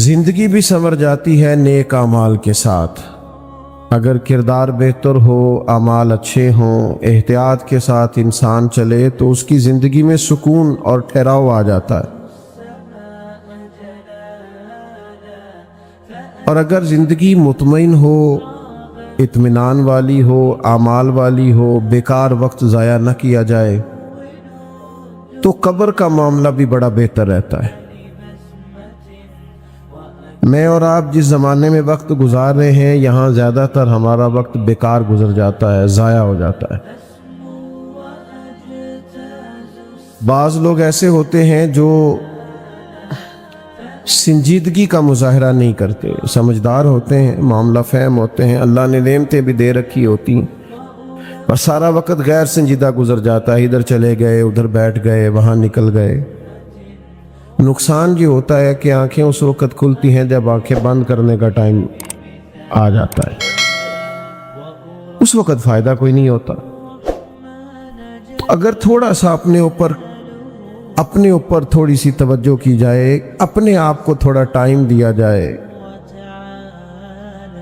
زندگی بھی سنور جاتی ہے نیک اعمال کے ساتھ۔ اگر کردار بہتر ہو، اعمال اچھے ہوں، احتیاط کے ساتھ انسان چلے تو اس کی زندگی میں سکون اور ٹھہراؤ آ جاتا ہے۔ اور اگر زندگی مطمئن ہو، اطمینان والی ہو، اعمال والی ہو، بیکار وقت ضائع نہ کیا جائے، تو قبر کا معاملہ بھی بڑا بہتر رہتا ہے۔ میں اور آپ جس زمانے میں وقت گزار رہے ہیں، یہاں زیادہ تر ہمارا وقت بیکار گزر جاتا ہے، ضائع ہو جاتا ہے۔ بعض لوگ ایسے ہوتے ہیں جو سنجیدگی کا مظاہرہ نہیں کرتے، سمجھدار ہوتے ہیں، معاملہ فہم ہوتے ہیں، اللہ نے نعمتیں بھی دے رکھی ہوتی ہیں، پر سارا وقت غیر سنجیدہ گزر جاتا ہے، ادھر چلے گئے، ادھر بیٹھ گئے، وہاں نکل گئے۔ نقصان یہ ہوتا ہے کہ آنکھیں اس وقت کھلتی ہیں جب آنکھیں بند کرنے کا ٹائم آ جاتا ہے، اس وقت فائدہ کوئی نہیں ہوتا۔ تو اگر تھوڑا سا اپنے اوپر تھوڑی سی توجہ کی جائے، اپنے آپ کو تھوڑا ٹائم دیا جائے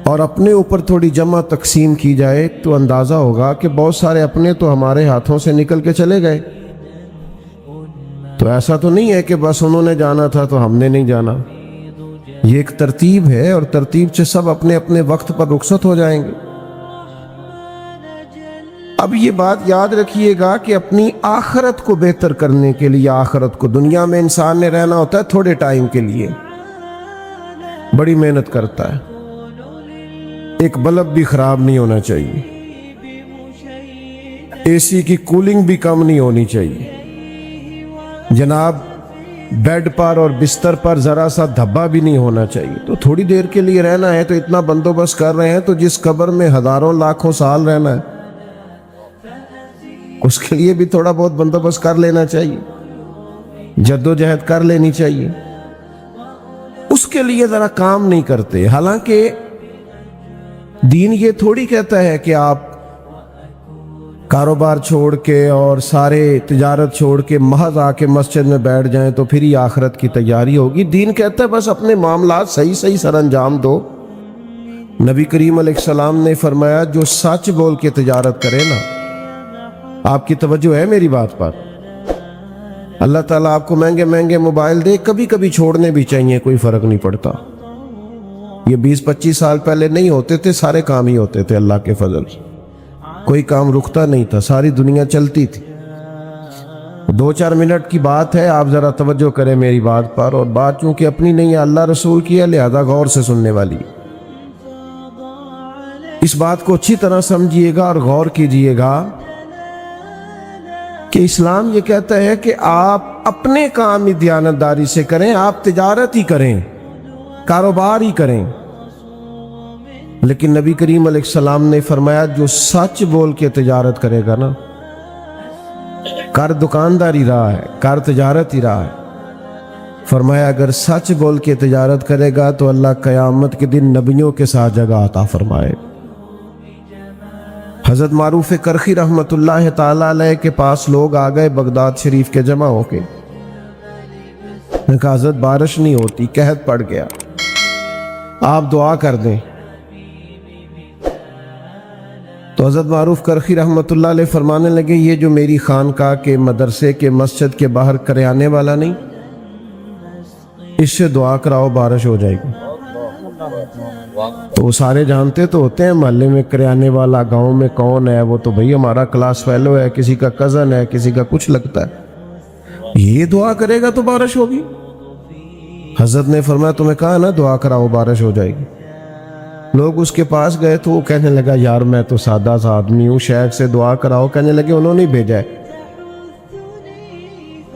اور اپنے اوپر تھوڑی جمع تقسیم کی جائے، تو اندازہ ہوگا کہ بہت سارے اپنے تو ہمارے ہاتھوں سے نکل کے چلے گئے۔ تو ایسا تو نہیں ہے کہ بس انہوں نے جانا تھا تو ہم نے نہیں جانا، یہ ایک ترتیب ہے، اور ترتیب سے سب اپنے اپنے وقت پر رخصت ہو جائیں گے۔ اب یہ بات یاد رکھیے گا کہ اپنی آخرت کو بہتر کرنے کے لیے، آخرت کو، دنیا میں انسان نے رہنا ہوتا ہے تھوڑے ٹائم کے لیے، بڑی محنت کرتا ہے، ایک بلب بھی خراب نہیں ہونا چاہیے، اے سی کی کولنگ بھی کم نہیں ہونی چاہیے، جناب بیڈ پر اور بستر پر ذرا سا دھبا بھی نہیں ہونا چاہیے۔ تو تھوڑی دیر کے لیے رہنا ہے تو اتنا بندوبست کر رہے ہیں، تو جس قبر میں ہزاروں لاکھوں سال رہنا ہے اس کے لیے بھی تھوڑا بہت بندوبست کر لینا چاہیے، جدوجہد کر لینی چاہیے، اس کے لیے ذرا کام نہیں کرتے۔ حالانکہ دین یہ تھوڑی کہتا ہے کہ آپ کاروبار چھوڑ کے اور سارے تجارت چھوڑ کے محض آ کے مسجد میں بیٹھ جائیں تو پھر ہی آخرت کی تیاری ہوگی۔ دین کہتا ہے بس اپنے معاملات صحیح سر انجام دو۔ نبی کریم علیہ السلام نے فرمایا جو سچ بول کے تجارت کرے نا، آپ کی توجہ ہے میری بات پر؟ اللہ تعالیٰ آپ کو مہنگے مہنگے موبائل دے، کبھی کبھی چھوڑنے بھی چاہیے، کوئی فرق نہیں پڑتا۔ یہ 20-25 سال پہلے نہیں ہوتے تھے، سارے کام ہی ہوتے تھے اللہ کے فضل سے، کوئی کام رکتا نہیں تھا، ساری دنیا چلتی تھی۔ 2-4 منٹ کی بات ہے، آپ ذرا توجہ کریں میری بات پر، اور بات چونکہ اپنی نہیں ہے، اللہ رسول کی ہے، لہذا غور سے سننے والی۔ اس بات کو اچھی طرح سمجھیے گا اور غور کیجئے گا کہ اسلام یہ کہتا ہے کہ آپ اپنے کام ہی دیانتداری سے کریں، آپ تجارت ہی کریں، کاروبار ہی کریں، لیکن نبی کریم علیہ السلام نے فرمایا جو سچ بول کے تجارت کرے گا نا، کر دکانداری رہا ہے، کر تجارت ہی رہا ہے، فرمایا اگر سچ بول کے تجارت کرے گا تو اللہ قیامت کے دن نبیوں کے ساتھ جگہ عطا فرمائے۔ حضرت معروف کرخی رحمت اللہ تعالیٰ علیہ کے پاس لوگ آ گئے بغداد شریف کے جمع ہو کے، نے کہا حضرت بارش نہیں ہوتی، قحط پڑ گیا، آپ دعا کر دیں۔ تو حضرت معروف کرخی رحمت اللہ علیہ فرمانے لگے یہ جو میری خانقاہ کے، مدرسے کے، مسجد کے باہر کریانے والا نہیں، اس سے دعا کراؤ بارش ہو جائے گی۔ تو وہ سارے جانتے تو ہوتے ہیں محلے میں کریانے والا، گاؤں میں کون ہے، وہ تو بھئی ہمارا کلاس فیلو ہے، کسی کا کزن ہے، کسی کا کچھ لگتا ہے، یہ دعا کرے گا تو بارش ہوگی۔ حضرت نے فرمایا تمہیں کہا نا دعا کراؤ بارش ہو جائے گی۔ لوگ اس کے پاس گئے تو وہ کہنے لگا یار میں تو سادہ سا آدمی ہوں، شیخ سے دعا کراؤ، کہنے لگے انہوں نے بھیجا ہے۔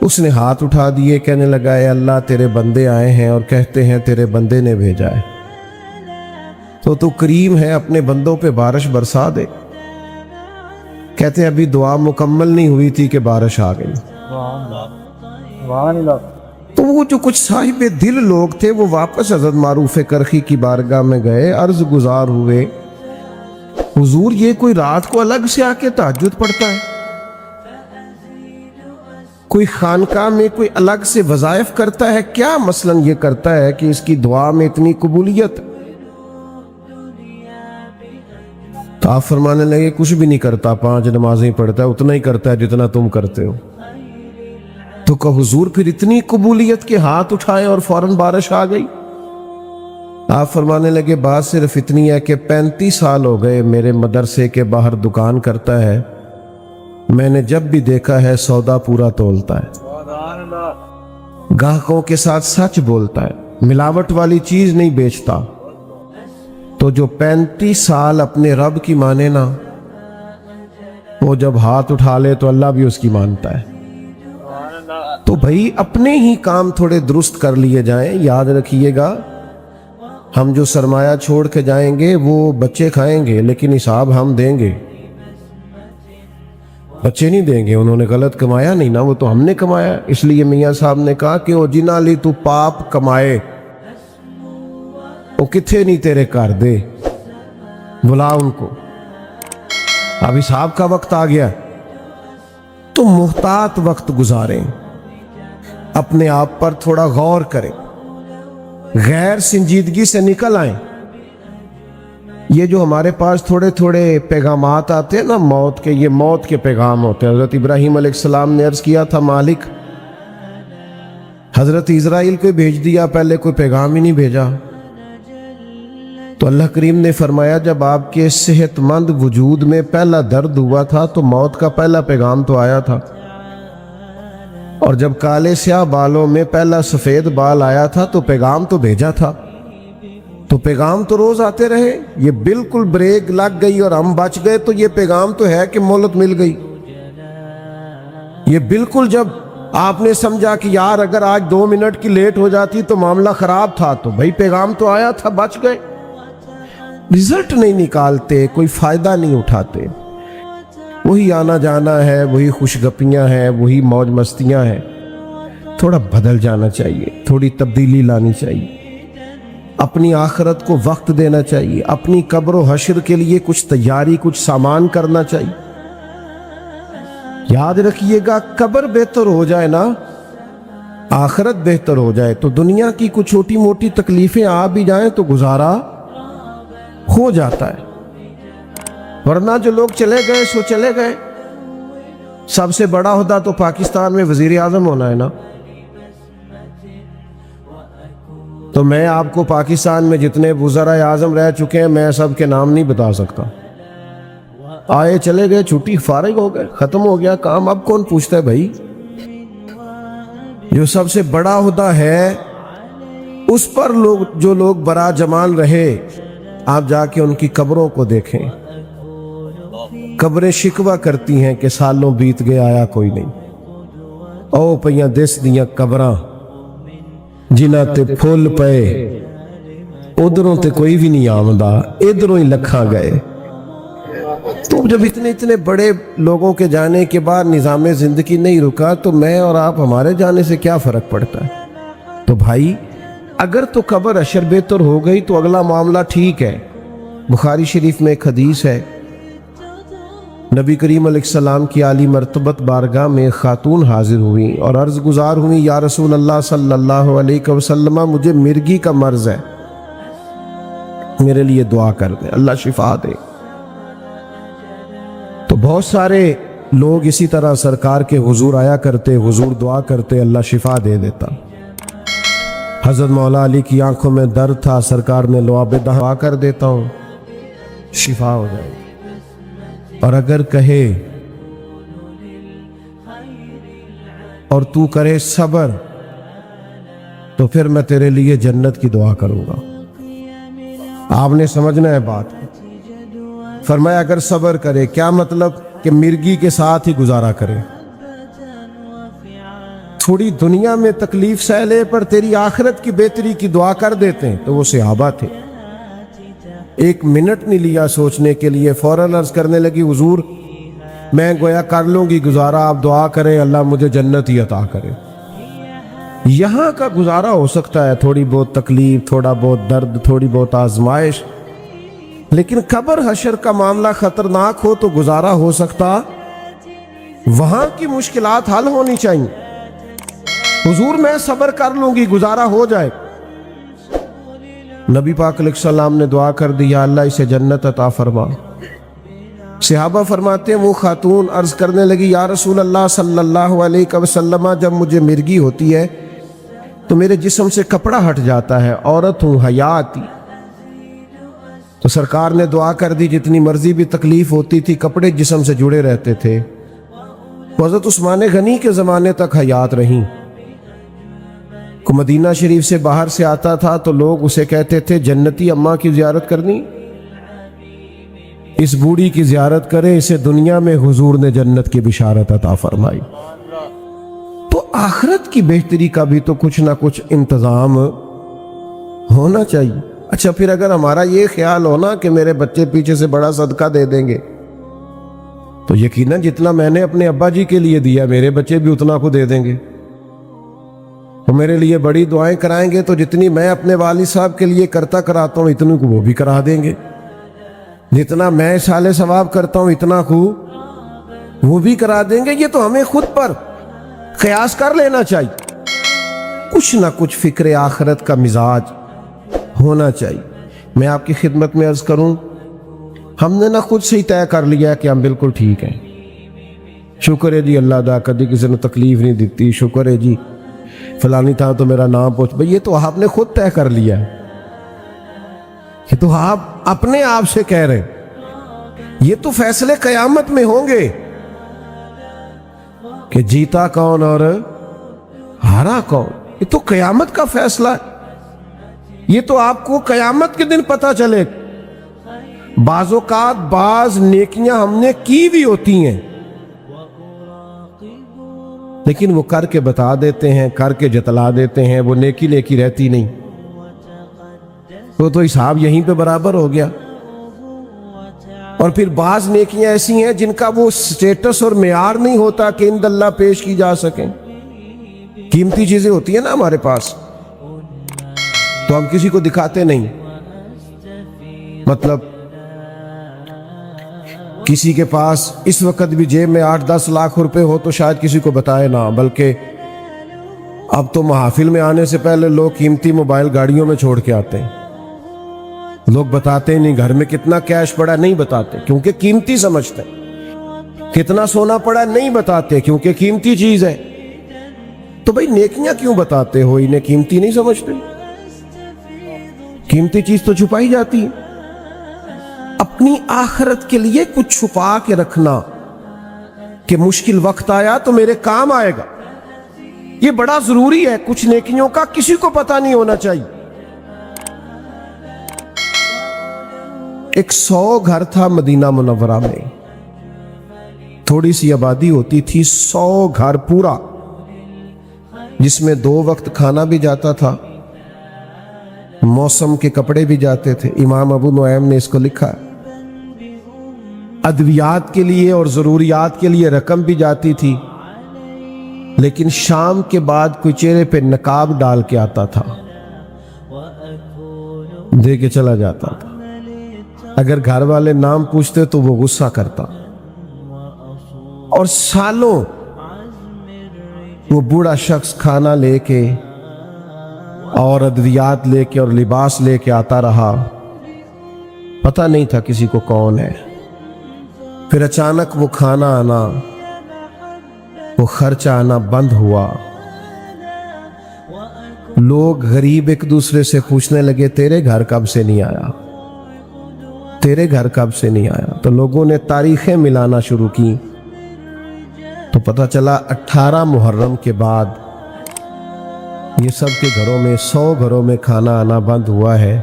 اس نے ہاتھ اٹھا دیے، کہنے لگا اے اللہ تیرے بندے آئے ہیں اور کہتے ہیں تیرے بندے نے بھیجا ہے، تو کریم ہے اپنے بندوں پہ بارش برسا دے۔ کہتے ہیں ابھی دعا مکمل نہیں ہوئی تھی کہ بارش آ گئی۔ تو وہ جو کچھ صاحب دل لوگ تھے وہ واپس حضرت معروف کرخی کی بارگاہ میں گئے، عرض گزار ہوئے حضور یہ کوئی رات کو الگ سے آ کے تہجد پڑھتا ہے؟ کوئی خانقاہ میں کوئی الگ سے وظائف کرتا ہے کیا؟ مثلاً یہ کرتا ہے کہ اس کی دعا میں اتنی قبولیت. تو آپ فرمانے لگے کچھ بھی نہیں کرتا، 5 نمازیں پڑھتا ہے، اتنا ہی کرتا ہے جتنا تم کرتے ہو. تو کہ حضور پھر اتنی قبولیت کے ہاتھ اٹھائے اور فوراً بارش آ گئی. آپ فرمانے لگے بات صرف اتنی ہے کہ 35 سال ہو گئے میرے مدرسے کے باہر دکان کرتا ہے، میں نے جب بھی دیکھا ہے سودا پورا تولتا ہے، گاہکوں کے ساتھ سچ بولتا ہے، ملاوٹ والی چیز نہیں بیچتا. تو جو 35 سال اپنے رب کی مانے نا، وہ جب ہاتھ اٹھا لے تو اللہ بھی اس کی مانتا ہے. تو بھائی اپنے ہی کام تھوڑے درست کر لیے جائیں. یاد رکھیے گا ہم جو سرمایہ چھوڑ کے جائیں گے وہ بچے کھائیں گے، لیکن حساب ہم دیں گے. بچے نہیں دیں گے، انہوں نے غلط کمایا نہیں نا، وہ تو ہم نے کمایا. اس لیے میاں صاحب نے کہا کہ او جنہ لی تو پاپ کمائے وہ کتھے نہیں تیرے کر دے، بلا ان کو، اب حساب کا وقت آ گیا. تو محتاط وقت گزاریں، اپنے آپ پر تھوڑا غور کریں، غیر سنجیدگی سے نکل آئیں. یہ جو ہمارے پاس تھوڑے تھوڑے پیغامات آتے ہیں نا موت کے، یہ موت کے پیغام ہوتے ہیں. حضرت ابراہیم علیہ السلام نے عرض کیا تھا مالک، حضرت اسرائیل کو بھیج دیا، پہلے کوئی پیغام ہی نہیں بھیجا. تو اللہ کریم نے فرمایا جب آپ کے صحت مند وجود میں پہلا درد ہوا تھا تو موت کا پہلا پیغام تو آیا تھا، اور جب کالے سیاہ بالوں میں پہلا سفید بال آیا تھا تو پیغام تو بھیجا تھا. تو پیغام تو روز آتے رہے. یہ بالکل بریک لگ گئی اور ہم بچ گئے تو یہ پیغام تو ہے کہ مہلت مل گئی. یہ بالکل جب آپ نے سمجھا کہ یار اگر آج 2 منٹ کی لیٹ ہو جاتی تو معاملہ خراب تھا، تو بھائی پیغام تو آیا تھا، بچ گئے. رزلٹ نہیں نکالتے، کوئی فائدہ نہیں اٹھاتے. وہی آنا جانا ہے، وہی خوش گپیاں ہیں، وہی موج مستیاں ہیں. تھوڑا بدل جانا چاہیے، تھوڑی تبدیلی لانی چاہیے. اپنی آخرت کو وقت دینا چاہیے، اپنی قبر و حشر کے لیے کچھ تیاری، کچھ سامان کرنا چاہیے. یاد رکھیے گا قبر بہتر ہو جائے نا، آخرت بہتر ہو جائے تو دنیا کی کچھ چھوٹی موٹی تکلیفیں آ بھی جائیں تو گزارا ہو جاتا ہے. ورنہ جو لوگ چلے گئے سو چلے گئے. سب سے بڑا عہدہ تو پاکستان میں وزیر اعظم ہونا ہے نا. تو میں آپ کو پاکستان میں جتنے وزراء اعظم رہ چکے ہیں میں سب کے نام نہیں بتا سکتا. آئے چلے گئے، چھٹی، فارغ ہو گئے، ختم ہو گیا کام. اب کون پوچھتا ہے بھائی؟ جو سب سے بڑا عہدہ ہے اس پر جو لوگ برا جمان رہے، آپ جا کے ان کی قبروں کو دیکھیں. قبریں شکوہ کرتی ہیں کہ سالوں بیت گئے آیا کوئی نہیں. او پئیاں دس دیاں قبراں جنہ تے پھول پئے، ادھروں تے کوئی بھی نہیں آمدہ، ادھروں ہی لکھاں گئے. تو جب اتنے بڑے لوگوں کے جانے کے بعد نظام زندگی نہیں رکا تو میں اور آپ ہمارے جانے سے کیا فرق پڑتا ہے؟ تو بھائی اگر تو قبر اشر بہتر ہو گئی تو اگلا معاملہ ٹھیک ہے. بخاری شریف میں ایک حدیث ہے، نبی کریم علیہ السلام کی عالی مرتبت بارگاہ میں خاتون حاضر ہوئی اور عرض گزار ہوئی، یا رسول اللہ صلی اللہ علیہ وسلم مجھے مرگی کا مرض ہے، میرے لیے دعا کر دیں، اللہ شفا دے. تو بہت سارے لوگ اسی طرح سرکار کے حضور آیا کرتے، حضور دعا کرتے، اللہ شفا دے دیتا. حضرت مولا علی کی آنکھوں میں درد تھا، سرکار نے لعاب دعا کر دیتا ہوں، شفا ہو جائے. اور اگر کہے اور تو کرے صبر تو پھر میں تیرے لیے جنت کی دعا کروں گا. آپ نے سمجھنا ہے بات. فرمایا اگر صبر کرے، کیا مطلب؟ کہ مرگی کے ساتھ ہی گزارا کرے. تھوڑی دنیا میں تکلیف سہ لے پر تیری آخرت کی بہتری کی دعا کر دیتے ہیں. تو وہ صحابہ تھے، 1 منٹ نہیں لیا سوچنے کے لیے، فوراً عرض کرنے لگی حضور میں گویا کر لوں گی گزارا، آپ دعا کریں اللہ مجھے جنت ہی عطا کرے. یہاں کا گزارا ہو سکتا ہے، تھوڑی بہت تکلیف، تھوڑا بہت درد، تھوڑی بہت آزمائش، لیکن قبر حشر کا معاملہ خطرناک ہو تو گزارا ہو سکتا وہاں کی مشکلات حل ہونی چاہیے. حضور میں صبر کر لوں گی، گزارا ہو جائے. نبی پاک علیہ السلام نے دعا کر دی، یا اللہ اسے جنت عطا فرما. صحابہ فرماتے ہیں وہ خاتون عرض کرنے لگی، یا رسول اللہ صلی اللہ علیہ وسلم، جب مجھے مرگی ہوتی ہے تو میرے جسم سے کپڑا ہٹ جاتا ہے، عورت ہوں، حیا آتی. تو سرکار نے دعا کر دی، جتنی مرضی بھی تکلیف ہوتی تھی کپڑے جسم سے جڑے رہتے تھے. حضرت عثمان غنی کے زمانے تک حیات رہیں. کو مدینہ شریف سے باہر سے آتا تھا تو لوگ اسے کہتے تھے جنتی اماں کی زیارت کرنی، اس بوڑھی کی زیارت کرے، اسے دنیا میں حضور نے جنت کی بشارت عطا فرمائی. تو آخرت کی بہتری کا بھی تو کچھ نہ کچھ انتظام ہونا چاہیے. اچھا پھر اگر ہمارا یہ خیال ہونا کہ میرے بچے پیچھے سے بڑا صدقہ دے دیں گے تو یقیناً جتنا میں نے اپنے ابا جی کے لیے دیا میرے بچے بھی اتنا کو دے دیں گے. وہ میرے لیے بڑی دعائیں کرائیں گے تو جتنی میں اپنے والد صاحب کے لیے کرتا کراتا ہوں اتنی کو وہ بھی کرا دیں گے. جتنا میں سال ثواب کرتا ہوں اتنا کو وہ بھی کرا دیں گے. یہ تو ہمیں خود پر قیاس کر لینا چاہیے. کچھ نہ کچھ فکر آخرت کا مزاج ہونا چاہیے. میں آپ کی خدمت میں عرض کروں، ہم نے نہ خود سے ہی طے کر لیا کہ ہم بالکل ٹھیک ہیں، شکر ہے جی اللہ دا، کبھی کسی نے تکلیف نہیں دیتی، شکر ہے جی فلانی تھا تو میرا نام پوچھ. بھئی یہ تو آپ نے خود طے کر لیا ہے، یہ تو آپ اپنے آپ سے کہہ رہے ہیں. یہ تو فیصلے قیامت میں ہوں گے کہ جیتا کون اور ہارا کون. یہ تو قیامت کا فیصلہ ہے. یہ تو آپ کو قیامت کے دن پتہ چلے. بعض اوقات بعض نیکیاں ہم نے کی بھی ہوتی ہیں لیکن وہ کر کے بتا دیتے ہیں، کر کے جتلا دیتے ہیں، وہ نیکی نیکی رہتی نہیں. وہ تو حساب یہیں پہ برابر ہو گیا. اور پھر بعض نیکیاں ایسی ہیں جن کا وہ سٹیٹس اور معیار نہیں ہوتا کہ عند اللہ پیش کی جا سکیں. قیمتی چیزیں ہوتی ہیں نا ہمارے پاس تو ہم کسی کو دکھاتے نہیں. مطلب کسی کے پاس اس وقت بھی جیب میں 8-10 لاکھ روپے ہو تو شاید کسی کو بتائے نہ، بلکہ اب تو محافل میں آنے سے پہلے لوگ قیمتی موبائل گاڑیوں میں چھوڑ کے آتے ہیں. لوگ بتاتے نہیں گھر میں کتنا کیش پڑا، نہیں بتاتے کیونکہ قیمتی سمجھتے ہیں. کتنا سونا پڑا نہیں بتاتے کیونکہ قیمتی چیز ہے. تو بھئی نیکیاں کیوں بتاتے ہو؟ انہیں قیمتی نہیں سمجھتے؟ قیمتی چیز تو چھپائی جاتی ہے. اپنی آخرت کے لیے کچھ چھپا کے رکھنا کہ مشکل وقت آیا تو میرے کام آئے گا، یہ بڑا ضروری ہے. کچھ نیکیوں کا کسی کو پتہ نہیں ہونا چاہیے. ایک 100 گھر تھا مدینہ منورہ میں، تھوڑی سی آبادی ہوتی تھی، 100 گھر پورا، جس میں 2 وقت کھانا بھی جاتا تھا، موسم کے کپڑے بھی جاتے تھے. امام ابو نعیم نے اس کو لکھا ہے. ادویات کے لیے اور ضروریات کے لیے رقم بھی جاتی تھی، لیکن شام کے بعد کوئی چہرے پہ نقاب ڈال کے آتا تھا، دے کے چلا جاتا تھا. اگر گھر والے نام پوچھتے تو وہ غصہ کرتا. اور سالوں وہ بوڑھا شخص کھانا لے کے اور ادویات لے کے اور لباس لے کے آتا رہا، پتہ نہیں تھا کسی کو کون ہے. پھر اچانک وہ کھانا آنا، وہ خرچہ آنا بند ہوا. لوگ غریب ایک دوسرے سے پوچھنے لگے تیرے گھر کب سے نہیں آیا، تیرے گھر کب سے نہیں آیا. تو لوگوں نے تاریخیں ملانا شروع کی تو پتہ چلا 18 محرم کے بعد یہ سب کے گھروں میں 100 گھروں میں کھانا آنا بند ہوا ہے.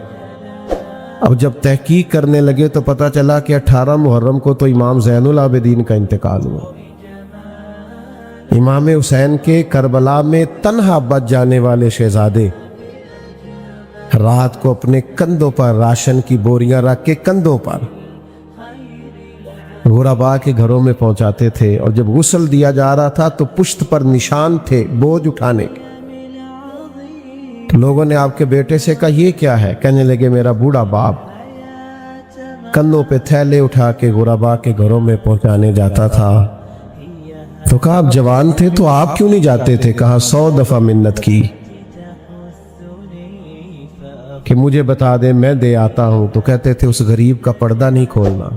اب جب تحقیق کرنے لگے تو پتہ چلا کہ 18 محرم کو تو امام زین العابدین کا انتقال ہوا. امام حسین کے کربلا میں تنہا بچ جانے والے شہزادے رات کو اپنے کندھوں پر راشن کی بوریاں رکھ کے کندھوں پر غربا کے گھروں میں پہنچاتے تھے. اور جب غسل دیا جا رہا تھا تو پشت پر نشان تھے بوجھ اٹھانے کے. تو لوگوں نے آپ کے بیٹے سے کہا یہ کیا ہے؟ کہنے لگے میرا بوڑھا باپ کندھوں پہ تھیلے اٹھا کے غربا کے گھروں میں پہنچانے جاتا تھا. تو کہا آپ جوان تھے تو آپ کیوں نہیں جاتے تھے؟ کہا 100 دفعہ منت کی کہ مجھے بتا دیں میں دے آتا ہوں، تو کہتے تھے اس غریب کا پردہ نہیں کھولنا،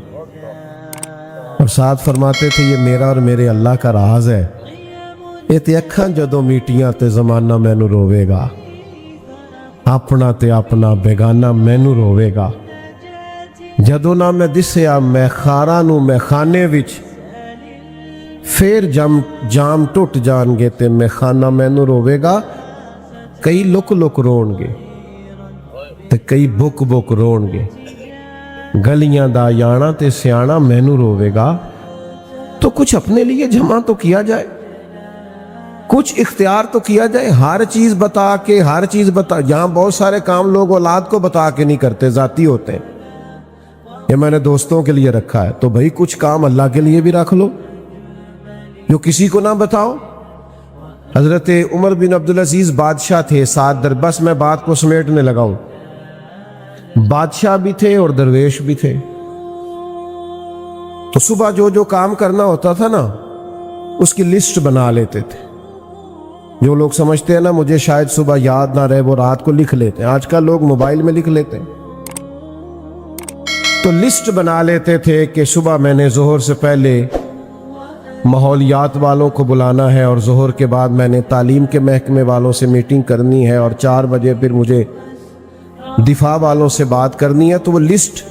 اور ساتھ فرماتے تھے یہ میرا اور میرے اللہ کا راز ہے، یہ تے اکھاں جدوں میٹیاں تے زمانہ مینوں روے گا، اپنا تے اپنا بیگانہ مینوں روے گا، جدوں نہ میں دسیا میں خاراں نوں میں خانے وچ، پھر جام ٹوٹ جان گے تے میں خانہ مینوں روے گا، کئی لک لک رون گے تے کئی بک بک رون گے، گلیاں دا یانا تے سیانا مینوں روے گا۔ تو کچھ اپنے لیے جمع تو کیا جائے، کچھ اختیار تو کیا جائے، ہر چیز بتا کے یہاں بہت سارے کام لوگ اولاد کو بتا کے نہیں کرتے، ذاتی ہوتے ہیں، یہ میں نے دوستوں کے لیے رکھا ہے، تو بھائی کچھ کام اللہ کے لیے بھی رکھ لو جو کسی کو نہ بتاؤ۔ حضرت عمر بن عبدالعزیز بادشاہ تھے 7 در، بس میں بات کو سمیٹنے لگا ہوں، بادشاہ بھی تھے اور درویش بھی تھے، تو صبح جو کام کرنا ہوتا تھا نا اس کی لسٹ بنا لیتے تھے۔ جو لوگ سمجھتے ہیں نا مجھے شاید صبح یاد نہ رہے وہ رات کو لکھ لیتے ہیں، آج کل لوگ موبائل میں لکھ لیتے ہیں، تو لسٹ بنا لیتے تھے کہ صبح میں نے ظہر سے پہلے ماحولیات والوں کو بلانا ہے، اور ظہر کے بعد میں نے تعلیم کے محکمے والوں سے میٹنگ کرنی ہے، اور 4 بجے پھر مجھے دفاع والوں سے بات کرنی ہے۔ تو وہ لسٹ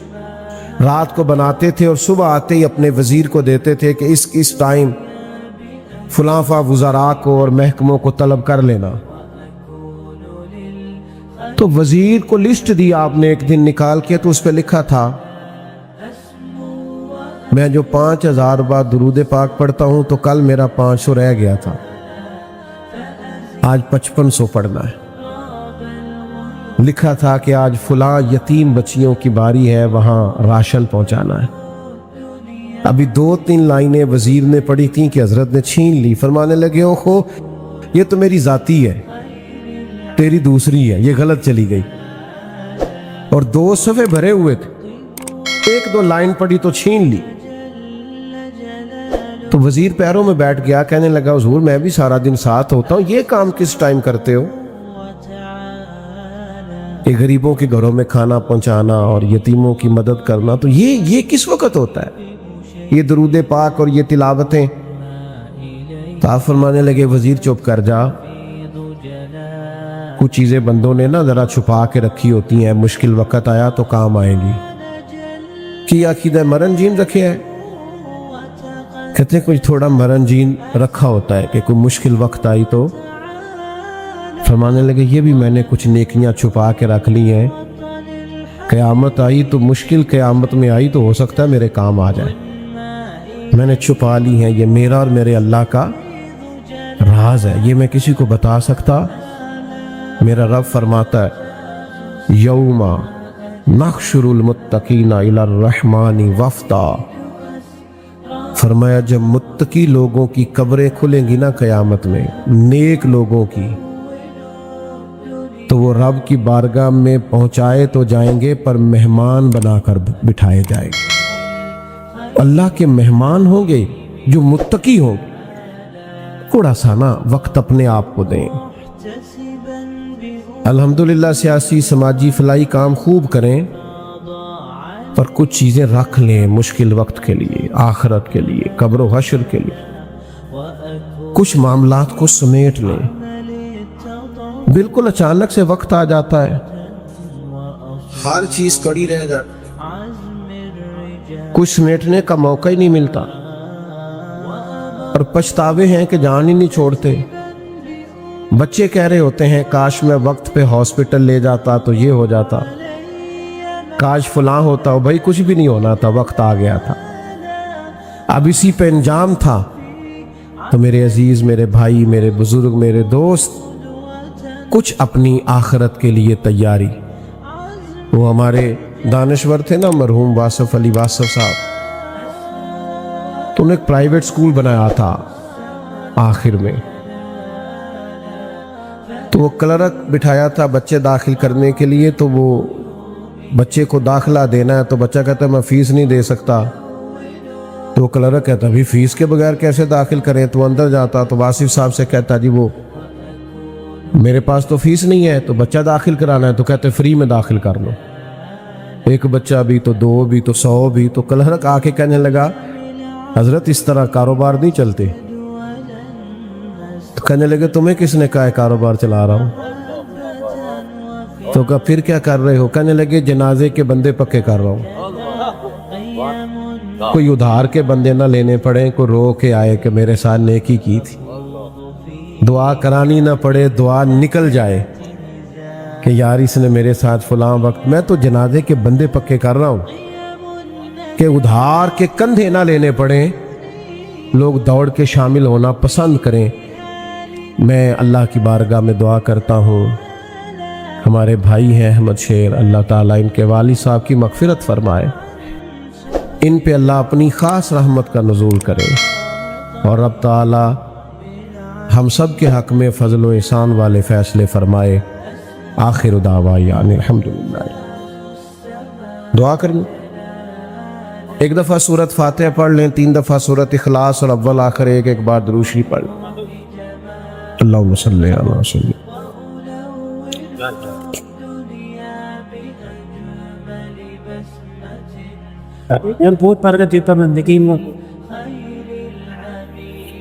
رات کو بناتے تھے اور صبح آتے ہی اپنے وزیر کو دیتے تھے کہ اس ٹائم فلاں وزراء کو اور محکموں کو طلب کر لینا۔ تو وزیر کو لسٹ دی آپ نے ایک دن نکال کے، تو اس پہ لکھا تھا میں جو 5000 بار درود پاک پڑھتا ہوں تو کل میرا 500 رہ گیا تھا، آج 5500 پڑھنا ہے۔ لکھا تھا کہ آج فلاں یتیم بچیوں کی باری ہے، وہاں راشن پہنچانا ہے۔ ابھی 2-3 لائنیں وزیر نے پڑھی تھیں کہ حضرت نے چھین لی، فرمانے لگے اوہو یہ تو میری ذاتی ہے، تیری دوسری ہے، یہ غلط چلی گئی، اور 2 صفحے بھرے ہوئے تھے، 1-2 لائن پڑھی تو چھین لی۔ تو وزیر پیروں میں بیٹھ گیا، کہنے لگا حضور میں بھی سارا دن ساتھ ہوتا ہوں، یہ کام کس ٹائم کرتے ہو؟ کہ غریبوں کے گھروں میں کھانا پہنچانا اور یتیموں کی مدد کرنا، تو یہ کس وقت ہوتا ہے؟ یہ درود پاک اور یہ تلاوتیں؟ تو آپ فرمانے لگے وزیر چپ کر جا، کچھ چیزیں بندوں نے نا ذرا چھپا کے رکھی ہوتی ہیں، مشکل وقت آیا تو کام آئیں گی۔ کی عقیدہ مرن جین رکھے ہے؟ کہتے ہیں کچھ تھوڑا مرن جین رکھا ہوتا ہے کہ کوئی مشکل وقت آئی تو۔ فرمانے لگے یہ بھی میں نے کچھ نیکیاں چھپا کے رکھ لی ہیں، قیامت آئی تو مشکل قیامت میں آئی تو ہو سکتا ہے میرے کام آ جائے، میں نے چھپا لی ہیں، یہ میرا اور میرے اللہ کا راز ہے، یہ میں کسی کو بتا سکتا۔ میرا رب فرماتا ہے یوم نحشر المتقین الی الرحمن وفدا، فرمایا جب متقی لوگوں کی قبریں کھلیں گی نا قیامت میں، نیک لوگوں کی، تو وہ رب کی بارگاہ میں پہنچائے تو جائیں گے پر مہمان بنا کر بٹھائے جائیں گے۔ اللہ کے مہمان ہوں گے جو متقی ہوں گے۔ تھوڑا سا نا وقت اپنے آپ کو دیں۔ الحمدللہ سیاسی سماجی فلاحی کام خوب کریں، پر کچھ چیزیں رکھ لیں مشکل وقت کے لیے، آخرت کے لیے، قبر و حشر کے لیے، کچھ معاملات کو سمیٹ لیں۔ بالکل اچانک سے وقت آ جاتا ہے، ہر چیز پڑی رہ جاتی، کچھ سمیٹنے کا موقع ہی نہیں ملتا، اور پچھتاوے ہیں کہ جان ہی نہیں چھوڑتے۔ بچے کہہ رہے ہوتے ہیں کاش میں وقت پہ ہاسپٹل لے جاتا تو یہ ہو جاتا، کاش فلاں ہوتا ہو۔ بھائی کچھ بھی نہیں ہونا تھا، وقت آ گیا تھا، اب اسی پہ انجام تھا۔ تو میرے عزیز، میرے بھائی، میرے بزرگ، میرے دوست، کچھ اپنی آخرت کے لیے تیاری۔ وہ ہمارے دانشور تھے نا مرحوم واصف علی واصف صاحب، تو انہوں نے ایک پرائیویٹ سکول بنایا تھا آخر میں، تو وہ کلرک بٹھایا تھا بچے داخل کرنے کے لیے، تو وہ بچے کو داخلہ دینا ہے تو بچہ کہتا ہے میں فیس نہیں دے سکتا، تو وہ کلرک کہتا بھی فیس کے بغیر کیسے داخل کریں؟ تو اندر جاتا تو واصف صاحب سے کہتا جی وہ میرے پاس تو فیس نہیں ہے، تو بچہ داخل کرانا ہے، تو کہتے فری میں داخل کر لو، ایک بچہ بھی تو 2 بھی تو 100 بھی۔ تو کلرک آ کے کہنے لگا حضرت اس طرح کاروبار نہیں چلتے۔ تو کہنے لگے تمہیں کس نے کہا ہے کاروبار چلا رہا ہوں؟ تو کہا پھر کیا کر رہے ہو؟ کہنے لگے جنازے کے بندے پکے کر رہا ہوں، کوئی ادھار کے بندے نہ لینے پڑے، کوئی رو کے آئے کہ میرے ساتھ نیکی کی تھی، دعا کرانی نہ پڑے، دعا نکل جائے کہ یار اس نے میرے ساتھ فلاں وقت، میں تو جنازے کے بندے پکے کر رہا ہوں کہ ادھار کے کندھے نہ لینے پڑیں، لوگ دوڑ کے شامل ہونا پسند کریں۔ میں اللہ کی بارگاہ میں دعا کرتا ہوں ہمارے بھائی ہیں احمد شیر، اللہ تعالیٰ ان کے والد صاحب کی مغفرت فرمائے، ان پہ اللہ اپنی خاص رحمت کا نزول کرے، اور رب تعالیٰ ہم سب کے حق میں فضل و احسان والے فیصلے فرمائے۔ آخر دعوانا الحمدللہ۔ دعا کریں، ایک دفعہ سورت فاتحہ پڑھ لیں، 3 دفعہ سورت اخلاص، اور اول آخر ایک بار درود شریف پڑھ لیں۔ اللہم صلی علی وسلم۔ Yan po para dito nandikin mo.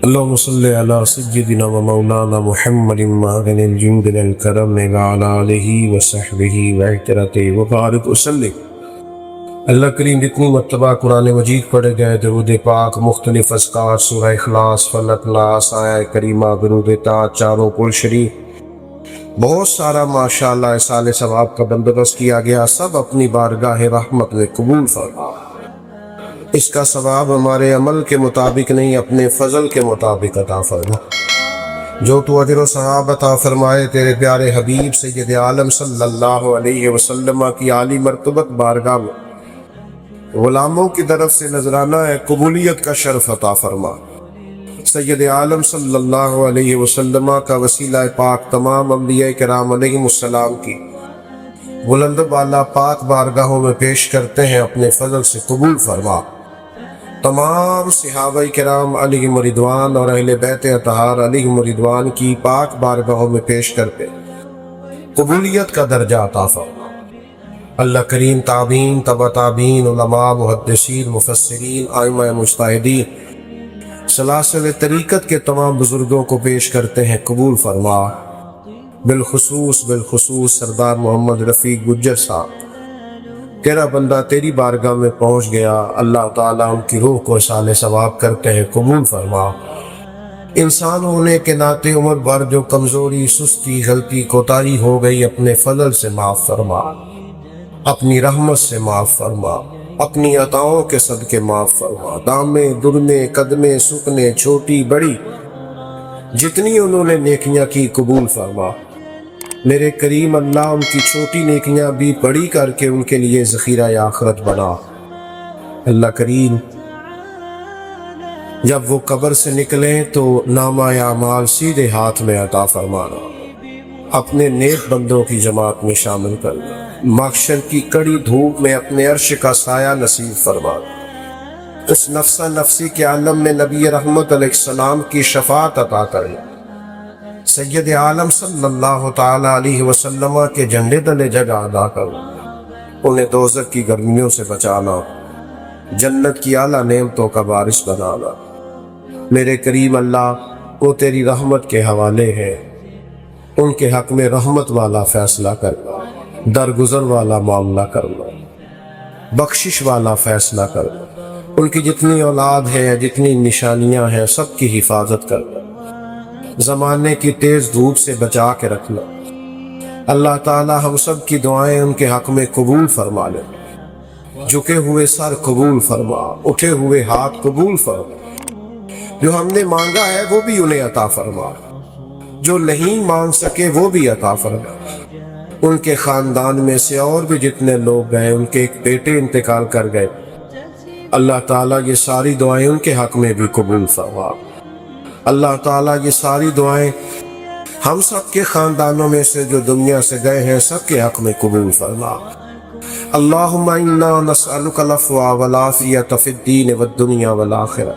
اللهم صل على سيدنا ومولانا محمد معدن الجند الكرم وعلى آله وصحبه وعترته وبارك وسلم۔ اللہ کریم جتنی مرتبہ قرآن مجید پڑھے گئے درود پاک، مختلف اذکار، سورہ اخلاص، فلق، ناس، آیہ کریمہ، درود تاج، چاروں کل شریف، بہت سارا ماشاءاللہ احسان ثواب کا بندوبست کیا گیا، سب اپنی بارگاہ رحمت میں قبول فرما۔ اس کا ثواب ہمارے عمل کے مطابق نہیں، اپنے فضل کے مطابق عطا فرما۔ جو تو اجر و ثواب عطا فرمائے تیرے پیارے حبیب سید عالم صلی اللہ علیہ وسلم کی عالی مرتبت بارگاہ میں غلاموں کی طرف سے نذرانہ ہے قبولیت کا شرف عطا فرما۔ سید عالم صلی اللہ علیہ وسلم کا وسیلہ پاک تمام انبیاء کرام علیہم السلام کی بلند بالا پاک بارگاہوں میں پیش کرتے ہیں، اپنے فضل سے قبول فرما۔ تمام صحابہ کرام علیہم رضوان اور اہل بیت اطہار علیہم رضوان کی پاک بارگاہوں میں پیش کرتے قبولیت کا درجہ عطا فرما۔ اللہ کریم تابعین، تبع تابعین، علماء، محدثین، مفسرین، ائمہ مجتہدین، سلاسل طریقت کے تمام بزرگوں کو پیش کرتے ہیں قبول فرما۔ بالخصوص سردار محمد رفیق گجر صاحب، تیرا بندہ تیری بارگاہ میں پہنچ گیا، اللہ تعالیٰ ان کی روح کو اصال ثواب کرتے ہیں قبول فرما۔ انسان ہونے کے ناطے عمر بھر جو کمزوری، سستی، غلطی، کوتاہی ہو گئی، اپنے فضل سے معاف فرما، اپنی رحمت سے معاف فرما، اپنی عطاؤں کے صدقے معاف فرما۔ دامے، درمے، قدمے، سکنے، چھوٹی بڑی جتنی انہوں نے نیکیاں کی قبول فرما۔ میرے کریم اللہ ان کی چھوٹی نیکیاں بھی بڑی کر کے ان کے لیے ذخیرہ آخرت بنا۔ اللہ کریم جب وہ قبر سے نکلیں تو نامہ اعمال سیدھے ہاتھ میں عطا فرمانا، اپنے نیک بندوں کی جماعت میں شامل کرنا، محشر کی کڑی دھوپ میں اپنے عرش کا سایہ نصیب فرمانا، اس نفسہ نفسی کے عالم میں نبی رحمت علیہ السلام کی شفاعت عطا کرنا، سید عالم صلی اللہ تعالی علیہ وسلم کے جھنڈے تلے جگہ ادا کرنا، انہیں دوزخ کی گرمیوں سے بچانا، جنت کی اعلیٰ نعمتوں کا وارث بنانا۔ میرے کریم اللہ وہ تیری رحمت کے حوالے ہیں، ان کے حق میں رحمت والا فیصلہ کرنا، درگزر والا معاملہ کرنا، بخشش والا فیصلہ کرنا، ان کی جتنی اولاد ہے، جتنی نشانیاں ہیں، سب کی حفاظت کرنا، زمانے کی تیز دھوپ سے بچا کے رکھنا۔ اللہ تعالی ہم سب کی دعائیں ان کے حق میں قبول فرما لے، جھکے ہوئے سر قبول فرما، اٹھے ہوئے ہاتھ قبول فرما، جو ہم نے مانگا ہے وہ بھی انہیں عطا فرما، جو نہیں مانگ سکے وہ بھی عطا فرما۔ ان کے خاندان میں سے اور بھی جتنے لوگ گئے، ان کے ایک بیٹے انتقال کر گئے، اللہ تعالیٰ یہ ساری دعائیں ان کے حق میں بھی قبول فرما۔ اللہ تعالیٰ یہ ساری دعائیں ہم سب کے خاندانوں میں سے جو دنیا سے گئے ہیں سب کے حق میں قبول فرما۔ اللهم انا نسألك العفو والعافية في الدين والدنيا والآخرة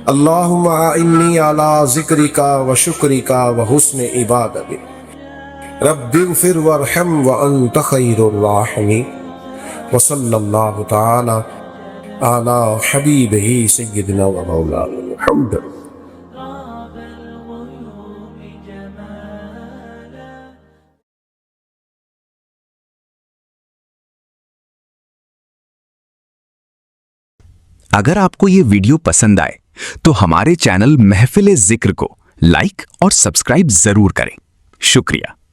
اللهم اعني على ذكرك وشكرك وحسن عبادتك رب اغفر وارحم وانت خير الراحمين وصلى الله تعالى على حبيبه سيدنا ومولانا محمد. اگر آپ کو یہ ویڈیو پسند آئے تو ہمارے چینل محفل ذکر کو لائک اور سبسکرائب ضرور کریں. شکریہ.